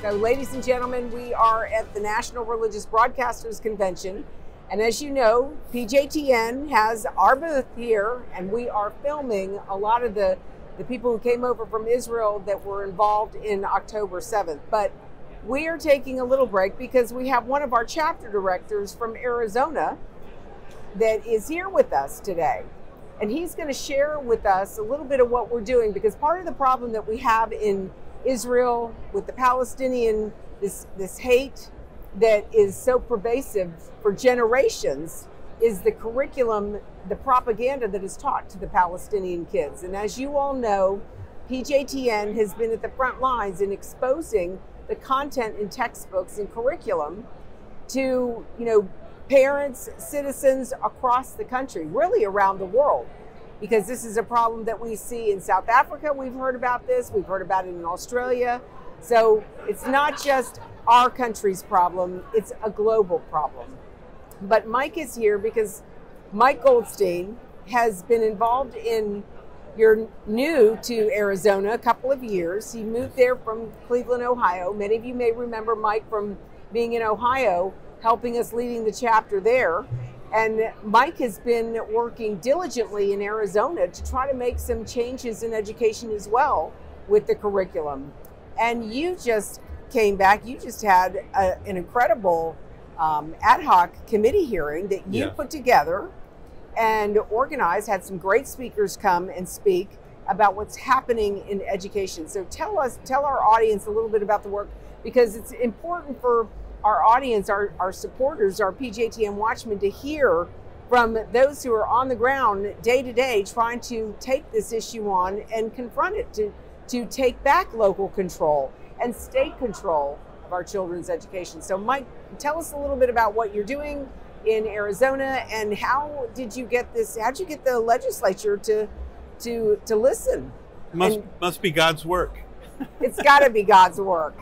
So ladies and gentlemen, we are at the National Religious Broadcasters Convention. And as you know, PJTN has our booth here, and we are filming a lot of the people who came over from Israel that were involved in October 7th. But we are taking a little break because we have one of our chapter directors from Arizona that is here with us today. And he's going to share with us a little bit of what we're doing, because part of the problem that we have in Israel with the Palestinian, this hate that is so pervasive for generations, is the curriculum, the propaganda that is taught to the Palestinian kids. And as you all know, PJTN has been at the front lines in exposing the content in textbooks and curriculum to, parents, citizens across the country, really around the world, because this is a problem that we see in South Africa. We've heard about this. We've heard about it in Australia. So it's not just our country's problem, it's a global problem. But Mike is here because Mike Goldstein has been involved in, you're new to Arizona, a couple of years. He moved there from Cleveland, Ohio. Many of you may remember Mike from being in Ohio, helping us leading the chapter there. And Mike has been working diligently in Arizona to try to make some changes in education as well with the curriculum. And you just came back, you just had an incredible ad hoc committee hearing that you put together and organized, had some great speakers come and speak about what's happening in education. So tell our audience a little bit about the work, because it's important for our audience, our supporters, our PJTN watchmen, to hear from those who are on the ground day to day trying to take this issue on and confront it, to take back local control and state control of our children's education. So Mike, tell us a little bit about what you're doing in Arizona, and how did you get this, how'd you get the legislature to listen? Must be God's work. It's gotta be God's work.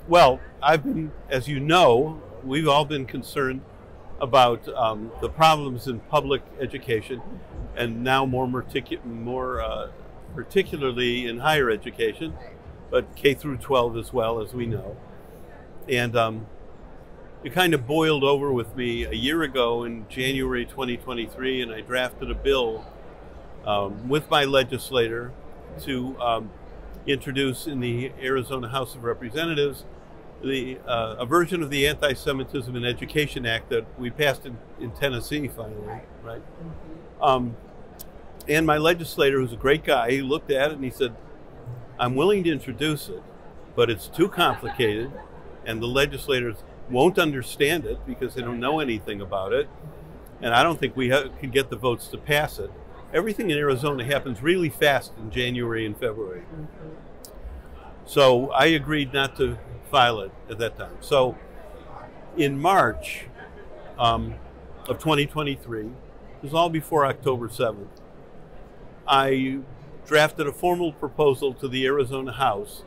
Well, I've been, as you know, we've all been concerned about the problems in public education, and now more particularly in higher education, but K through 12 as well, as we know. And it kind of boiled over with me a year ago in January 2023, and I drafted a bill with my legislator to introduce in the Arizona House of Representatives a version of the Antisemitism in Education Act that we passed in Tennessee finally, right? And my legislator, who's a great guy, he looked at it and he said, I'm willing to introduce it, but it's too complicated and the legislators won't understand it because they don't know anything about it, and I don't think we can get the votes to pass it. Everything in Arizona happens really fast in January and February. So I agreed not to file it at that time. So in March of 2023, it was all before October 7th, I drafted a formal proposal to the Arizona House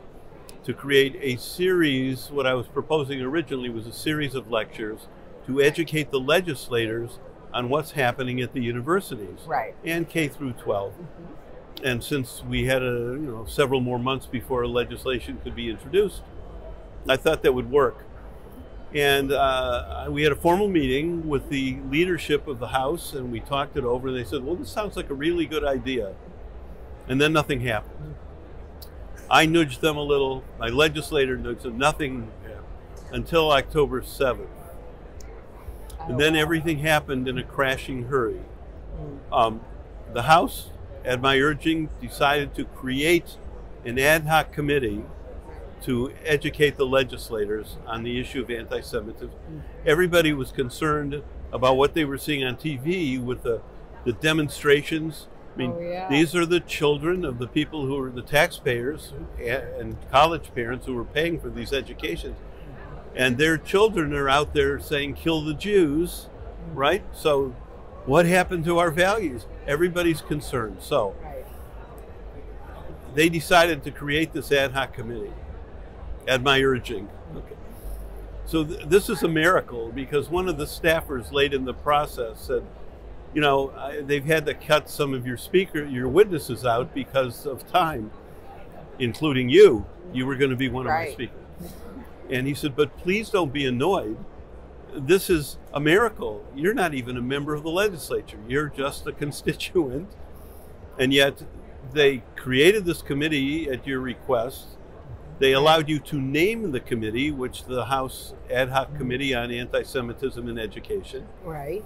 to create a series. What I was proposing originally was a series of lectures to educate the legislators on what's happening at the universities, and K through 12. And since we had several more months before legislation could be introduced, I thought that would work. And we had a formal meeting with the leadership of the House, and we talked it over, and they said, well, this sounds like a really good idea. And then nothing happened. I nudged them a little, my legislator nudged them, nothing until October 7th. And then everything happened in a crashing hurry. The House, at my urging, decided to create an ad hoc committee to educate the legislators on the issue of anti-Semitism. Everybody was concerned about what they were seeing on TV with the demonstrations. I mean, these are the children of the people who are the taxpayers and college parents who are paying for these educations. And their children are out there saying, kill the Jews, right? So what happened to our values? Everybody's concerned. So they decided to create this ad hoc committee at my urging. Okay. So this is a miracle, because one of the staffers late in the process said, they've had to cut some of your witnesses out because of time, including you. You were going to be one of my speakers. And he said, but please don't be annoyed. This is a miracle. You're not even a member of the legislature. You're just a constituent. And yet they created this committee at your request. They allowed you to name the committee, which the House Ad Hoc Committee on Antisemitism in Education. Right.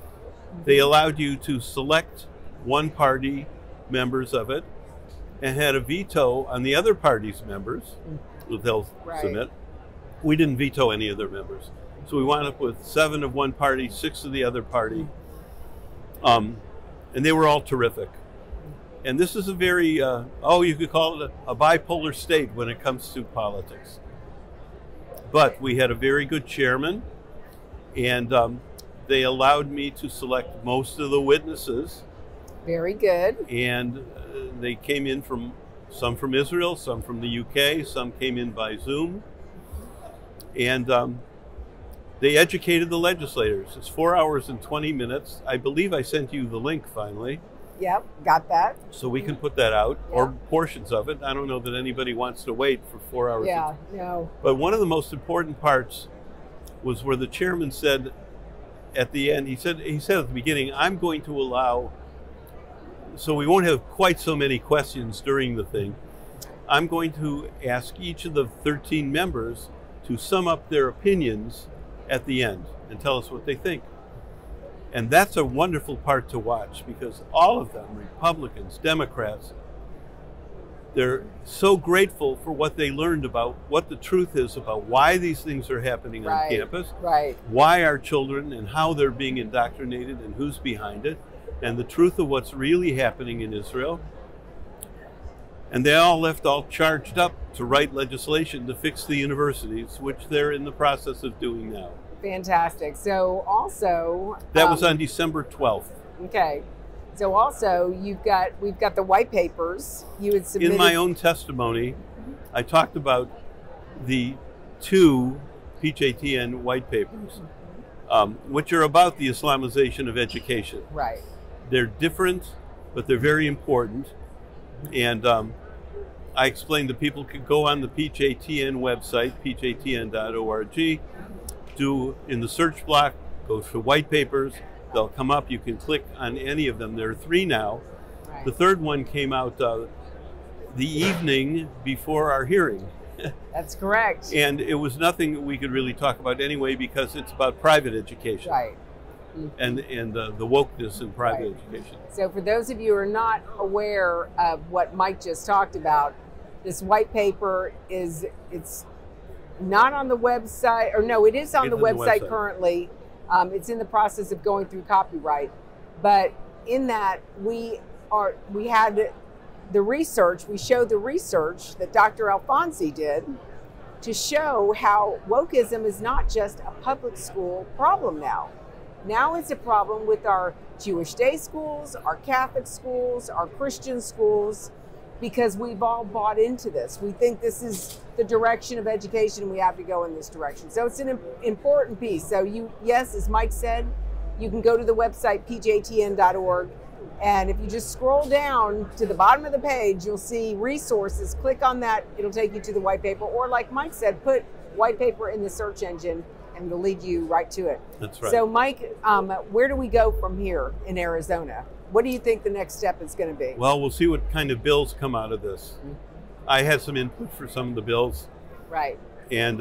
They allowed you to select one party members of it and had a veto on the other party's members that they'll submit. We didn't veto any of their members. So we wound up with 7 of one party, 6 of the other party. And they were all terrific. And this is a very, you could call it a bipolar state when it comes to politics. But we had a very good chairman, and they allowed me to select most of the witnesses. Very good. And they came in some from Israel, some from the UK, some came in by Zoom. And they educated the legislators. It's 4 hours and 20 minutes. I believe I sent you the link finally. Yep, got that. So we can put that out, or portions of it. I don't know that anybody wants to wait for 4 hours. Yeah, no. But one of the most important parts was where the chairman said at the end, he said at the beginning, I'm going to allow, so we won't have quite so many questions during the thing. I'm going to ask each of the 13 members to sum up their opinions at the end and tell us what they think. And that's a wonderful part to watch, because all of them, Republicans, Democrats, they're so grateful for what they learned about what the truth is about why these things are happening on campus, why our children and how they're being indoctrinated and who's behind it, and the truth of what's really happening in Israel. And they all left all charged up to write legislation to fix the universities, which they're in the process of doing now. Fantastic. So also... That was on December 12th. Okay. So also we've got the white papers you had submitted. In my own testimony, I talked about the 2 PJTN white papers, which are about the Islamization of education. Right. They're different, but they're very important. And I explained that people could go on the PJTN website, pjtn.org, do in the search block, go to white papers, they'll come up, you can click on any of them. There are 3 now. Right. The 3rd one came out the evening before our hearing. That's correct. And it was nothing we could really talk about anyway, because it's about private education. Right. And the wokeness in private education. So for those of you who are not aware of what Mike just talked about, this white paper it's not on the website, or no, it is on the website currently. It's in the process of going through copyright. But in that, we had the research, we showed the research that Dr. Alfonsi did to show how wokeism is not just a public school problem now. Now it's a problem with our Jewish day schools, our Catholic schools, our Christian schools, because we've all bought into this. We think this is the direction of education and we have to go in this direction. So it's an important piece. So yes, as Mike said, you can go to the website pjtn.org, and if you just scroll down to the bottom of the page, you'll see resources. Click on that, it'll take you to the white paper, or like Mike said, put white paper in the search engine and it'll lead you right to it. That's right. So Mike, where do we go from here in Arizona? What do you think the next step is going to be? Well, we'll see what kind of bills come out of this. I had some input for some of the bills. Right. And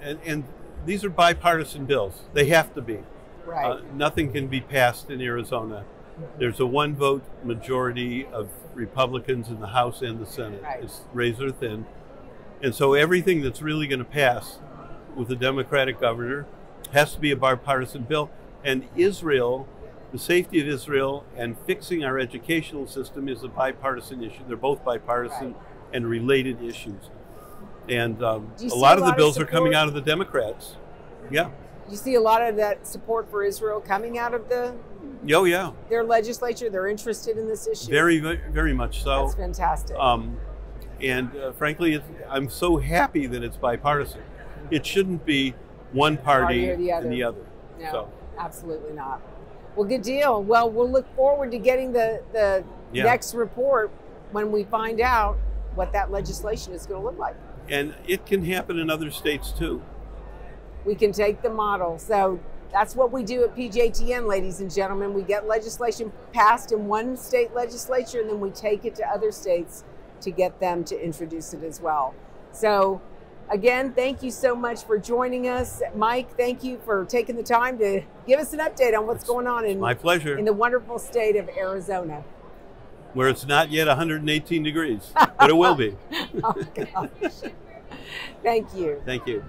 and these are bipartisan bills. They have to be. Right. Nothing can be passed in Arizona. There's a 1-vote majority of Republicans in the House and the Senate. Right. It's razor thin. And so everything that's really going to pass with a Democratic governor has to be a bipartisan bill. And Israel, the safety of Israel and fixing our educational system is a bipartisan issue. They're both bipartisan and related issues. And a lot of the bills are coming out of the Democrats. Yeah. Do you see a lot of that support for Israel coming out of their legislature? They're interested in this issue? Very, very much so. That's fantastic. And frankly, I'm so happy that it's bipartisan. It shouldn't be one party and the other. No, so. Absolutely not. Well, good deal. Well, we'll look forward to getting the next report when we find out what that legislation is going to look like. And it can happen in other states too. We can take the model. So that's what we do at PJTN, ladies and gentlemen. We get legislation passed in one state legislature, and then we take it to other states to get them to introduce it as well. So again, thank you so much for joining us. Mike, thank you for taking the time to give us an update on what's going on My pleasure. in the wonderful state of Arizona. Where it's not yet 118 degrees, but it will be. Oh, gosh. Thank you. Thank you.